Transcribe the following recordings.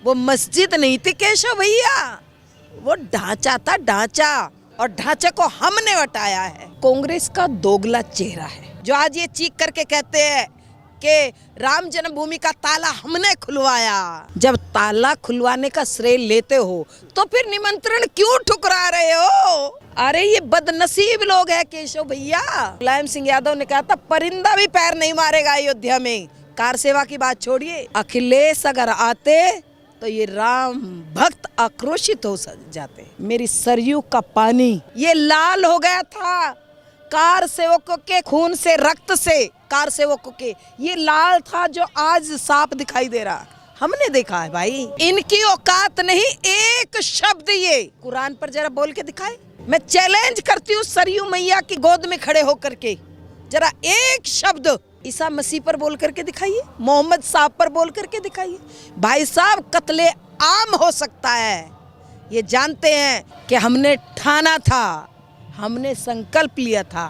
वो मस्जिद नहीं थी केशव भैया, वो ढांचा था, ढांचा, और ढांचे को हमने हटाया है। कांग्रेस का दोगला चेहरा है जो आज ये चीख करके कहते हैं कि राम जन्मभूमि का ताला हमने खुलवाया। जब ताला खुलवाने का श्रेय लेते हो तो फिर निमंत्रण क्यों ठुकरा रहे हो? अरे ये बदनसीब लोग हैं केशव भैया। मुलायम सिंह यादव ने कहा था परिंदा भी पैर नहीं मारेगा अयोध्या में। कार सेवा की बात छोड़िए, अखिलेश अगर आते तो ये राम भक्त आक्रोशित हो जाते। मेरी सरयू का पानी ये लाल हो गया था कार सेवकों के खून से, रक्त से। कार सेवकों के ये लाल था जो आज साफ दिखाई दे रहा। हमने देखा है भाई, इनकी औकात नहीं एक शब्द ये कुरान पर जरा बोल के दिखाए। मैं चैलेंज करती हूँ सरयू मैया की गोद में खड़े होकर के जरा एक शब्द ईसा मसीह पर बोल करके दिखाइए, मोहम्मद साहब पर बोल करके दिखाइए। भाई साहब कत्ले आम हो सकता है, ये जानते हैं कि हमने ठाना था, हमने संकल्प लिया था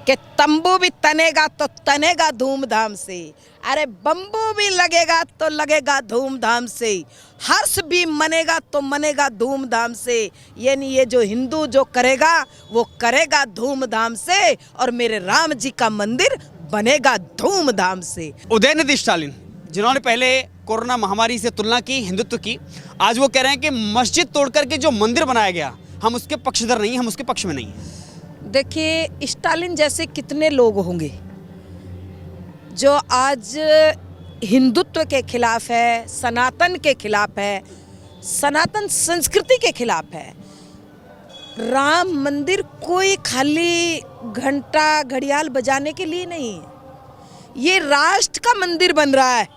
कि तंबू भी तनेगा तो तनेगा धूमधाम से, अरे बम्बू भी लगेगा तो लगेगा धूमधाम से, हर्ष भी मनेगा तो मनेगा धूमधाम से। यानी ये जो हिंदू जो करेगा वो करेगा धूमधाम से, और मेरे राम जी का मंदिर बनेगा धूमधाम से। उदयनिधि स्टालिन जिन्होंने पहले कोरोना महामारी से तुलना की, हिंदुत्व की, आज वो कह रहे हैं कि मस्जिद तोड़ करके जो मंदिर बनाया गया हम उसके पक्षधर नहीं, हम उसके पक्ष में नहीं हैं। देखिए स्टालिन जैसे कितने लोग होंगे जो आज हिंदुत्व के खिलाफ है, सनातन के खिलाफ है, सनातन संस्कृति के खिलाफ है। राम मंदिर कोई खाली घंटा घड़ियाल बजाने के लिए नहीं है, ये राष्ट्र का मंदिर बन रहा है,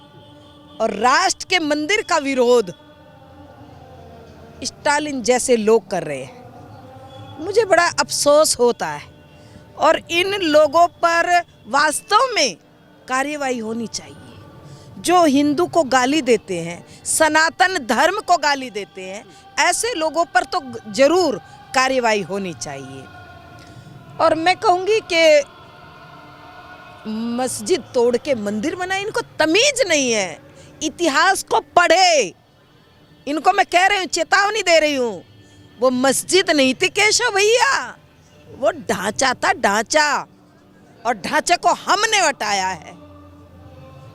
और राष्ट्र के मंदिर का विरोध स्टालिन जैसे लोग कर रहे हैं। मुझे बड़ा अफसोस होता है, और इन लोगों पर वास्तव में कार्यवाही होनी चाहिए। जो हिंदू को गाली देते हैं, सनातन धर्म को गाली देते हैं, ऐसे लोगों पर तो जरूर कार्यवाही होनी चाहिए। और मैं कहूँगी कि मस्जिद तोड़ के मंदिर बनाए, इनको तमीज नहीं है। इतिहास को पढ़े, इनको मैं कह रही हूँ, चेतावनी दे रही हूँ। वो मस्जिद नहीं थी केशव भैया, वो ढांचा था, ढांचा, और ढांचे को हमने हटाया है।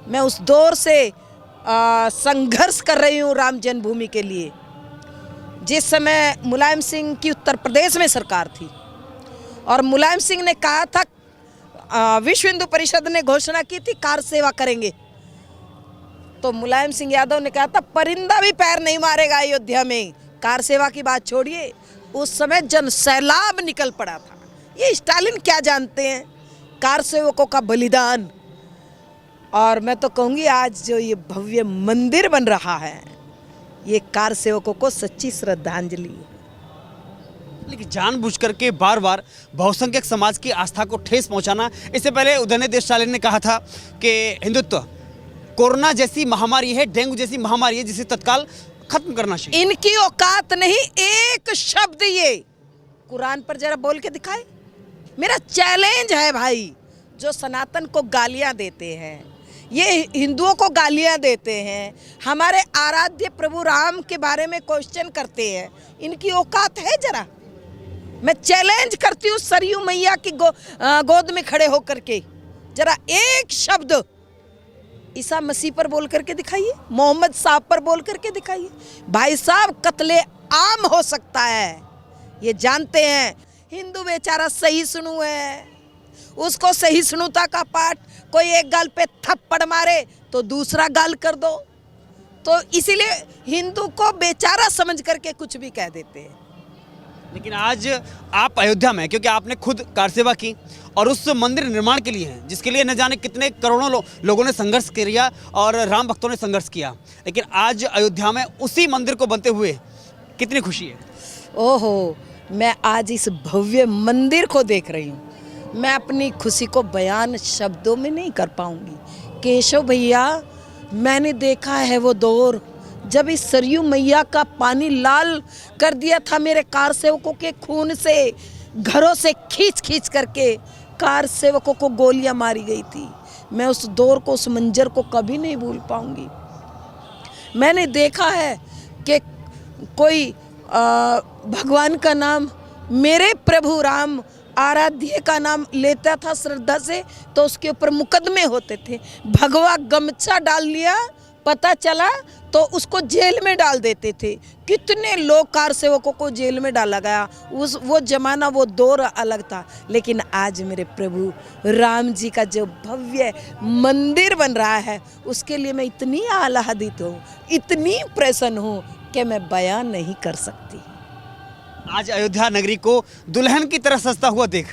मैं उस दौर से संघर्ष कर रही हूँ राम जन्मभूमि के लिए। जिस समय मुलायम सिंह की उत्तर प्रदेश में सरकार थी और मुलायम सिंह ने कहा था, विश्व हिंदू परिषद ने घोषणा की थी कार सेवा करेंगे, तो मुलायम सिंह यादव ने कहा था परिंदा भी पैर नहीं मारेगा अयोध्या में। कार सेवा की बात छोड़िए, उस समय जन सैलाब निकल पड़ा था। ये स्टालिन क्या जानते हैं कार सेवकों का बलिदान। और मैं तो कहूँगी आज जो ये भव्य मंदिर बन रहा है, ये कार सेवकों को सच्ची श्रद्धांजलि है। लेकिन जानबूझ करके बार बार बहुसंख्यक समाज की आस्था को ठेस पहुंचाना। इससे पहले उदयनिधि स्टालिन ने कहा था कि हिंदुत्व कोरोना जैसी महामारी है, डेंगू जैसी महामारी है, जिसे तत्काल खत्म करना चाहिए। इनकी औकात नहीं एक शब्द ये कुरान पर जरा बोल के दिखाए। मेरा चैलेंज है भाई, जो सनातन को गालियां देते हैं, ये हिंदुओं को गालियां देते हैं, हमारे आराध्य प्रभु राम के बारे में क्वेश्चन करते हैं, इनकी औकात है जरा? मैं चैलेंज करती हूँ सरयू मैया की गोद में खड़े होकर के जरा एक शब्द ईसा मसीह पर बोल करके दिखाइए, मोहम्मद साहब पर बोल करके दिखाइए। भाई साहब कत्ले आम हो सकता है, ये जानते हैं। हिंदू बेचारा सही सुनू है, उसको सही सुनुता का पाठ, कोई एक गाल पे थप्पड़ मारे तो दूसरा गाल कर दो, तो इसीलिए हिंदू को बेचारा समझ करके कुछ भी कह देते हैं। लेकिन आज आप अयोध्या में, क्योंकि आपने खुद कार सेवा की और उस मंदिर निर्माण के लिए है, जिसके लिए न जाने कितने करोड़ों लोगों ने संघर्ष किया और राम भक्तों ने संघर्ष किया, लेकिन आज अयोध्या में उसी मंदिर को बनते हुए कितनी खुशी है। ओहो, मैं आज इस भव्य मंदिर को देख रही हूँ, मैं अपनी खुशी को बयान शब्दों में नहीं कर पाऊंगी। केशव भैया, मैंने देखा है वो दौर जब इस सरयू मैया का पानी लाल कर दिया था मेरे कार सेवकों के खून से, घरों से खींच खींच करके कार सेवकों को गोलियां मारी गई थी। मैं उस दौर को, उस मंजर को कभी नहीं भूल पाऊंगी। मैंने देखा है कि कोई भगवान का नाम, मेरे प्रभु राम आराध्य का नाम लेता था श्रद्धा से तो उसके ऊपर मुकदमे होते थे। भगवा गमछा डाल लिया, पता चला तो उसको जेल में डाल देते थे। कितने लोग कार सेवकों को जेल में डाला गया। वो जमाना, वो दौर अलग था। लेकिन आज मेरे प्रभु राम जी का जो भव्य मंदिर बन रहा है, उसके लिए मैं इतनी आह्लादित हूँ, इतनी प्रसन्न हूँ कि मैं बयान नहीं कर सकती। आज अयोध्या नगरी को दुल्हन की तरह सजता हुआ देख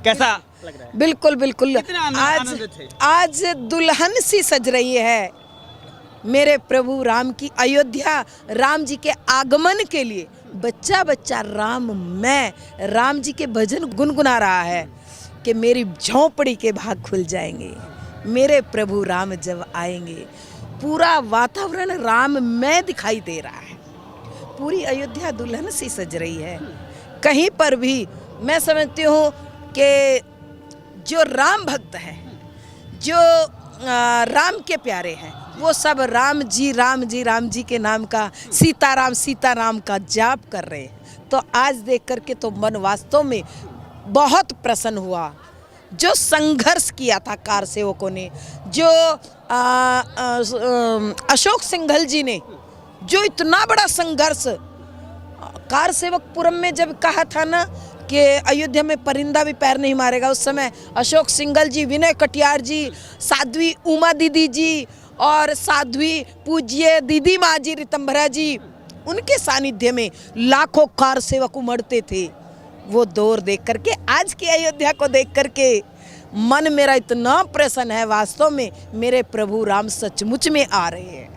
कैसा लग रहा है? बिल्कुल बिल्कुल। कितने आनंदित थे? आज दुल्हन सी सज रही है मेरे प्रभु राम की। अयोध्या राम जी के आगमन के लिए बच्चा बच्चा मैं राम जी के भजन गुनगुना रहा है कि मेरी झोंपड़ी के भाग खुल जाएंगे, मेरे प्रभु राम जब आएंगे। पूरा वातावरण राम में दिखाई दे रहा है। पूरी अयोध्या दुल्हन सी सज रही है। कहीं पर भी मैं समझती हूँ कि जो राम भक्त है, जो राम के प्यारे हैं, वो सब राम जी के नाम का, सीताराम का जाप कर रहे हैं। तो आज देख करके तो मन वास्तव में बहुत प्रसन्न हुआ। जो संघर्ष किया था कार सेवकों ने, जो अशोक सिंघल जी ने जो इतना बड़ा संघर्ष कार सेवक पुरम में जब कहा था ना कि अयोध्या में परिंदा भी पैर नहीं मारेगा, उस समय अशोक सिंघल जी, विनय कटियार जी, साध्वी उमा दीदी जी और साध्वी पूज्य दीदी माँ जी रितंभरा जी, उनके सानिध्य में लाखों कार सेवक उमड़ते थे। वो दौर देख करके, आज की अयोध्या को देख करके मन मेरा इतना प्रसन्न है। वास्तव में मेरे प्रभु राम सचमुच में आ रहे हैं,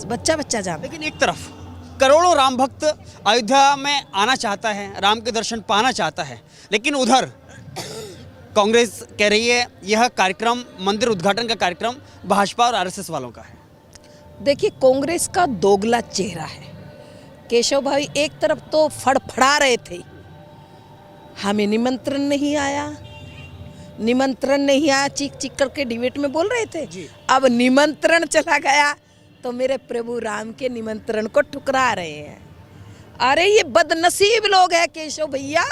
बच्चा बच्चा जान। लेकिन एक तरफ करोड़ों राम भक्त अयोध्या में आना चाहता है, राम के दर्शन पाना चाहता है, लेकिन उधर कांग्रेस कह रही है यह कार्यक्रम, मंदिर उद्घाटन का कार्यक्रम भाजपा और आरएसएस वालों का है। देखिए, कांग्रेस का दोगला चेहरा है। केशव भाई एक तरफ तो फड़फड़ा रहे थे, हमें निमंत्रण नहीं आया, चीख चीख करके डिबेट में बोल रहे थे। अब निमंत्रण चला गया तो मेरे प्रभु राम के निमंत्रण को ठुकरा रहे हैं। अरे ये बदनसीब लोग हैं केशव भैया,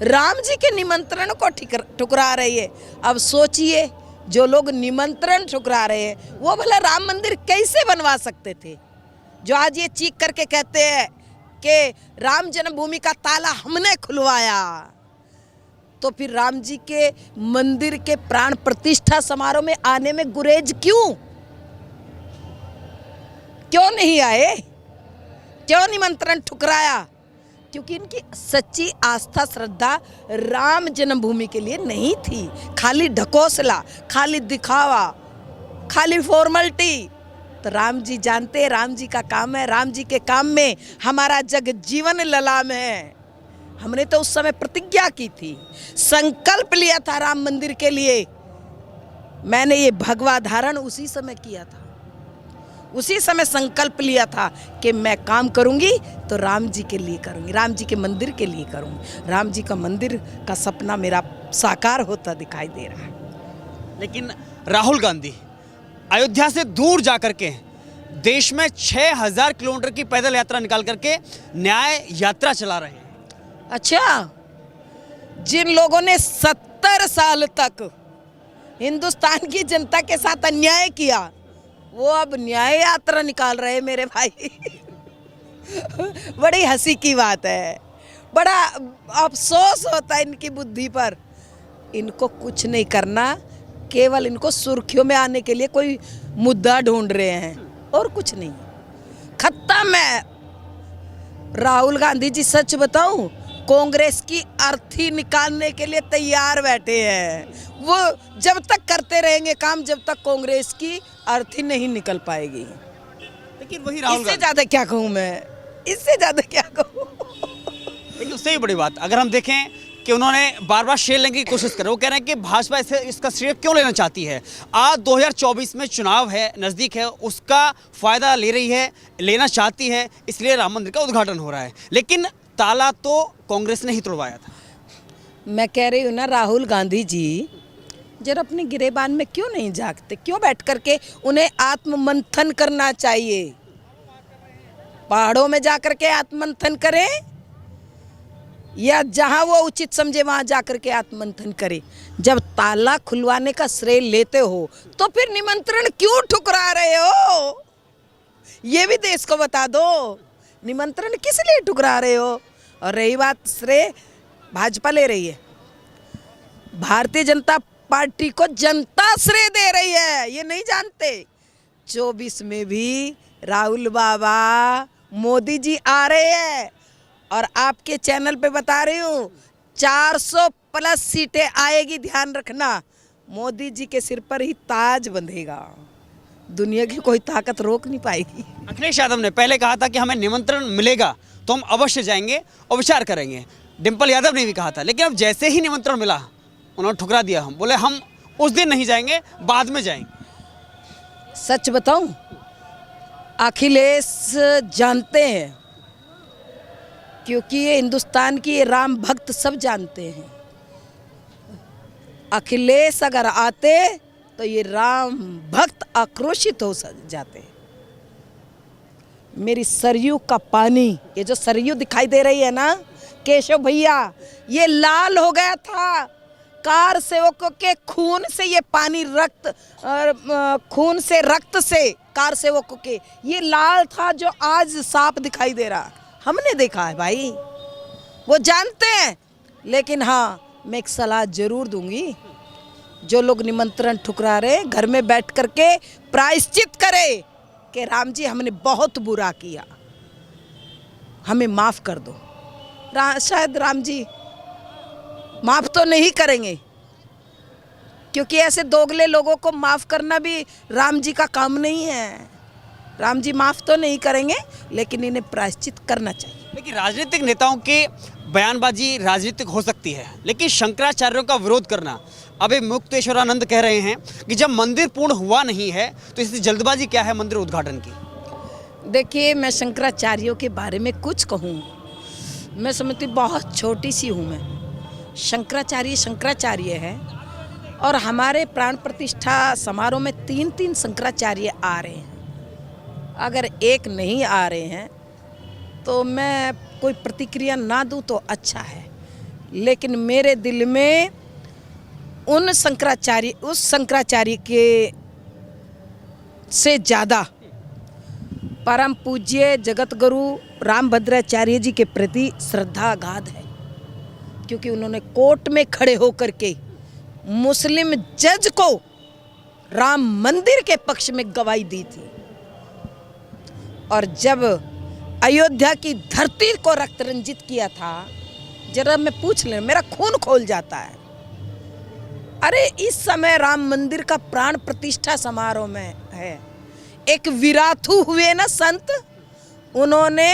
राम जी के निमंत्रण को ठुकरा रही है। अब सोचिए, जो लोग निमंत्रण ठुकरा रहे हैं वो भला राम मंदिर कैसे बनवा सकते थे? जो आज ये चीख करके कहते हैं कि राम जन्मभूमि का ताला हमने खुलवाया, तो फिर राम जी के मंदिर के प्राण प्रतिष्ठा समारोह में आने में गुरेज क्यों नहीं आए? क्यों निमंत्रण ठुकराया? क्योंकि इनकी सच्ची आस्था श्रद्धा राम जन्मभूमि के लिए नहीं थी। खाली ढकोसला, खाली दिखावा, खाली फॉर्मेलिटी। तो राम जी जानते हैं राम जी का काम है, राम जी के काम में हमारा जग जीवन ललाम है। हमने तो उस समय प्रतिज्ञा की थी, संकल्प लिया था राम मंदिर के लिए। मैंने ये भगवा धारण उसी समय किया था, उसी समय संकल्प लिया था कि मैं काम करूंगी तो राम जी के लिए करूंगी, राम जी के मंदिर के लिए करूंगी। राम जी का मंदिर का सपना मेरा साकार होता दिखाई दे रहा है। लेकिन राहुल गांधी अयोध्या से दूर जाकर के देश में 6000 किलोमीटर की पैदल यात्रा निकाल करके न्याय यात्रा चला रहे हैं। अच्छा, जिन लोगों ने 70 साल तक हिंदुस्तान की जनता के साथ अन्याय किया, वो अब न्याय यात्रा निकाल रहे हैं मेरे भाई। बड़ी हंसी की बात है, बड़ा अफसोस होता है इनकी बुद्धि पर। इनको कुछ नहीं करना, केवल इनको सुर्खियों में आने के लिए कोई मुद्दा ढूंढ रहे हैं और कुछ नहीं। खत्म है। राहुल गांधी जी, सच बताऊं, कांग्रेस की अर्थी निकालने के लिए तैयार बैठे हैं। वो जब तक करते रहेंगे काम, जब तक कांग्रेस की अर्थी नहीं निकल पाएगी। लेकिन वही राहुल, इससे ज्यादा क्या कहूँ मैं, इससे ज्यादा क्या कहूँ। लेकिन उससे भी बड़ी बात अगर हम देखें कि उन्होंने बार बार श्रेय लेने की कोशिश कर, वो कह रहे हैं कि भाजपा इसे इसका श्रेय क्यों लेना चाहती है। आज 2024 में चुनाव है, नज़दीक है, उसका फ़ायदा ले रही है, लेना चाहती है, इसलिए राम मंदिर का उद्घाटन हो रहा है। लेकिन ताला तो कांग्रेस ने ही तोड़वाया था। मैं कह रही हूँ ना, राहुल गांधी जी जरा अपने गिरेबान में क्यों नहीं झांकते? क्यों बैठ करके उन्हें आत्म मंथन करना चाहिए? पहाड़ों में जाकर के आत्ममंथन करें या जहां वो उचित समझे वहां जाकर के आत्ममंथन करें। जब ताला खुलवाने का श्रेय लेते हो तो फिर निमंत्रण क्यों ठुकरा रहे हो? ये भी देश को बता दो, निमंत्रण किस लिए ठुकरा रहे हो? और रही बात श्रेय, भाजपा ले रही है, भारतीय जनता पार्टी को जनता श्रेय दे रही है, ये नहीं जानते। 24 में भी राहुल बाबा, मोदी जी आ रहे हैं और आपके चैनल पे बता रही हूँ 400 प्लस सीटें आएगी, ध्यान रखना। मोदी जी के सिर पर ही ताज बंधेगा, दुनिया की कोई ताकत रोक नहीं पाएगी। अखिलेश यादव ने पहले कहा था कि हमें निमंत्रण मिलेगा तो हम अवश्य जाएंगे और विचार करेंगे। डिम्पल यादव ने भी कहा था, लेकिन अब जैसे ही निमंत्रण मिला उन्होंने ठुकरा दिया। हम बोले हम उस दिन नहीं जाएंगे, बाद में जाएंगे। सच बताऊं, अखिलेश जानते हैं, क्योंकि ये हिंदुस्तान की ये राम भक्त सब जानते हैं। अखिलेश अगर आते तो ये राम भक्त आक्रोशित हो जाते। मेरी सरयू का पानी, ये जो सरयू दिखाई दे रही है ना केशव भैया, ये लाल हो गया था कार सेवकों के खून से। ये पानी खून से, रक्त से, कार सेवकों के ये लाल था, जो आज साफ दिखाई दे रहा। हमने देखा है भाई, वो जानते हैं। लेकिन हाँ, मैं एक सलाह जरूर दूंगी, जो लोग निमंत्रण ठुकरा रहे घर में बैठ करके प्रायश्चित करे कि राम जी हमने बहुत बुरा किया, हमें माफ कर दो। शायद राम जी माफ तो नहीं करेंगे, क्योंकि ऐसे दोगले लोगों को माफ करना भी राम जी का काम नहीं है। राम जी माफ तो नहीं करेंगे, लेकिन इन्हें प्रायश्चित करना चाहिए। लेकिन राजनीतिक नेताओं के बयानबाजी राजनीतिक हो सकती है, लेकिन शंकराचार्यों का विरोध करना, अभी मुक्तेश्वरानंद कह रहे हैं कि जब मंदिर पूर्ण हुआ नहीं है तो इसकी जल्दबाजी क्या है मंदिर उद्घाटन की? देखिए, मैं शंकराचार्यों के बारे में कुछ कहूँ, मैं समझती बहुत छोटी सी हूँ। मैं शंकराचार्य है, और हमारे प्राण प्रतिष्ठा समारोह में 3 शंकराचार्य आ रहे हैं। अगर एक नहीं आ रहे हैं तो मैं कोई प्रतिक्रिया ना दूं तो अच्छा है। लेकिन मेरे दिल में उस शंकराचार्य के से ज़्यादा परम पूज्य जगत गुरु रामभद्राचार्य जी के प्रति श्रद्धा अगाध है, क्योंकि उन्होंने कोर्ट में खड़े होकर के मुस्लिम जज को राम मंदिर के पक्ष में गवाही दी थी। और जब अयोध्या की धरती को रक्त रंजित किया था, जरा मैं पूछ ले, मेरा खून खोल जाता है। अरे इस समय राम मंदिर का प्राण प्रतिष्ठा समारोह में है। एक विराथू हुए ना संत, उन्होंने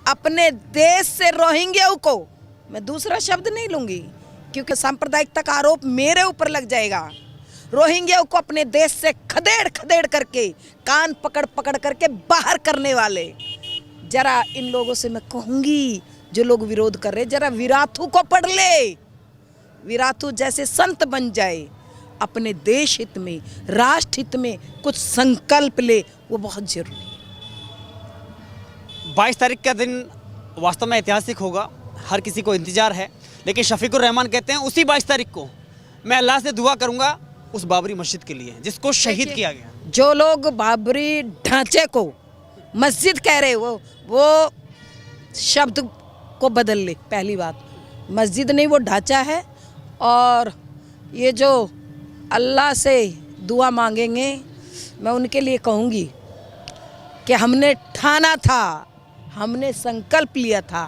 अपने देश से रोहिंग्या को, मैं दूसरा शब्द नहीं लूंगी क्योंकि सांप्रदायिकता का आरोप मेरे ऊपर लग जाएगा, रोहिंग्या को अपने देश से खदेड़ खदेड़ करके, कान पकड़ पकड़ करके बाहर करने वाले, जरा इन लोगों से मैं कहूंगी जो लोग विरोध कर रहे, जरा विराथू को पढ़ ले, विराथू जैसे संत बन जाए, अपने देश हित में, राष्ट्र हित में कुछ संकल्प ले, वो बहुत जरूरी है। 22 तारीख का दिन वास्तव में ऐतिहासिक होगा, हर किसी को इंतजार है। लेकिन शफीकुर रहमान कहते हैं उसी 22 तारीख को मैं अल्लाह से दुआ करूंगा उस बाबरी मस्जिद के लिए जिसको शहीद किया गया। जो लोग बाबरी ढांचे को मस्जिद कह रहे वो शब्द को बदल ले। पहली बात, मस्जिद नहीं, वो ढांचा है। और ये जो अल्लाह से दुआ मांगेंगे, मैं उनके लिए कहूँगी कि हमने ठाना था, हमने संकल्प लिया था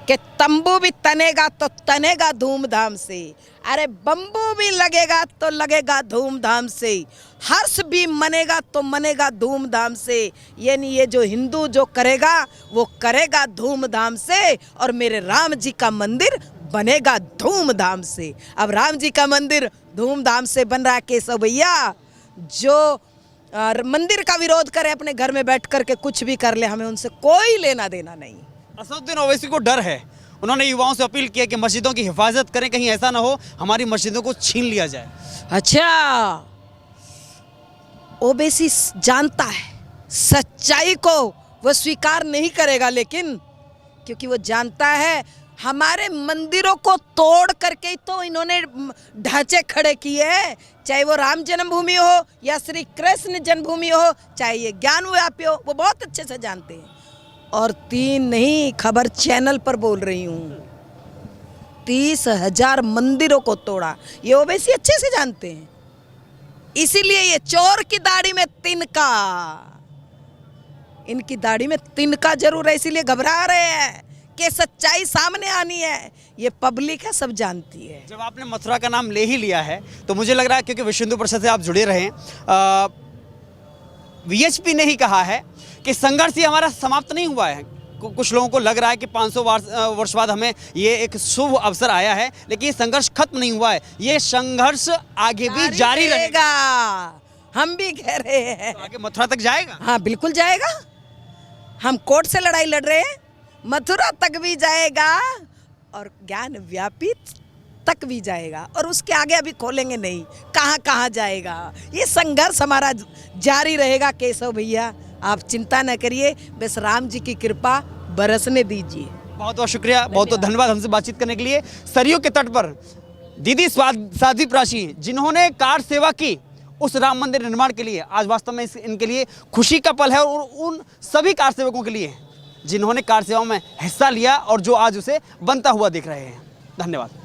कि तंबू भी तनेगा तो तनेगा धूमधाम से, अरे बम्बू भी लगेगा तो लगेगा धूमधाम से, हर्ष भी मनेगा तो मनेगा धूमधाम से। यानी ये जो हिंदू जो करेगा वो करेगा धूमधाम से, और मेरे राम जी का मंदिर बनेगा धूमधाम से। अब राम जी का मंदिर धूमधाम से बन रहा है केशव भैया, जो मंदिर का विरोध करे अपने घर में बैठ कर के कुछ भी कर ले, हमें उनसे कोई लेना देना नहीं। असदुद्दीन ओवैसी को डर है, उन्होंने युवाओं से अपील किया कि मस्जिदों की हिफाजत करें, कहीं ऐसा ना हो हमारी मस्जिदों को छीन लिया जाए। अच्छा, ओवैसी जानता है सच्चाई को, वो स्वीकार नहीं करेगा, लेकिन क्योंकि वो जानता है हमारे मंदिरों को तोड़ करके ही तो इन्होंने ढांचे खड़े किए हैं, चाहे वो राम जन्मभूमि हो या श्री कृष्ण जन्मभूमि हो, चाहे ये ज्ञान व्यापी हो, वो बहुत अच्छे से जानते हैं। और 3 नहीं, खबर चैनल पर बोल रही हूँ, 30,000 मंदिरों को तोड़ा, ये ओवैसी अच्छे से जानते हैं। इसीलिए ये चोर की दाढ़ी में तिनका, इनकी दाढ़ी में तिनका जरूर है, इसीलिए घबरा रहे हैं कि सच्चाई सामने आनी है। ये पब्लिक है, सब जानती है। जब आपने मथुरा का नाम ले ही लिया है तो मुझे लग रहा है, क्योंकि विश्व हिंदू परिषद से आप जुड़े रहे हैं, वीएचपी ने ही कहा है कि संघर्ष ये हमारा समाप्त नहीं हुआ है। कुछ लोगों को लग रहा है कि 500 वर्ष बाद हमें ये एक शुभ अवसर आया है, लेकिन ये संघर्ष खत्म नहीं हुआ है, ये संघर्ष आगे भी जारी रहेगा। हम भी कह रहे हैं। तो आगे मथुरा तक जाएगा? हाँ, बिल्कुल जाएगा। हम कोर्ट से लड़ाई लड़ रहे हैं, मथुरा तक भी जाएगा और ज्ञान व्यापित तक भी जाएगा, और उसके आगे अभी खोलेंगे नहीं, कहाँ कहाँ जाएगा। ये संघर्ष हमारा जारी रहेगा। केशव भैया, आप चिंता न करिए, बस राम जी की कृपा बरसने दीजिए। बहुत बहुत शुक्रिया, बहुत बहुत धन्यवाद हमसे बातचीत करने के लिए। सरयू के तट पर दीदी साध्वी प्राची, जिन्होंने कार सेवा की उस राम मंदिर निर्माण के लिए, आज वास्तव में इनके लिए खुशी का पल है, और उन सभी कार सेवकों के लिए जिन्होंने कार सेवा में हिस्सा लिया और जो आज उसे बनता हुआ देख रहे हैं। धन्यवाद।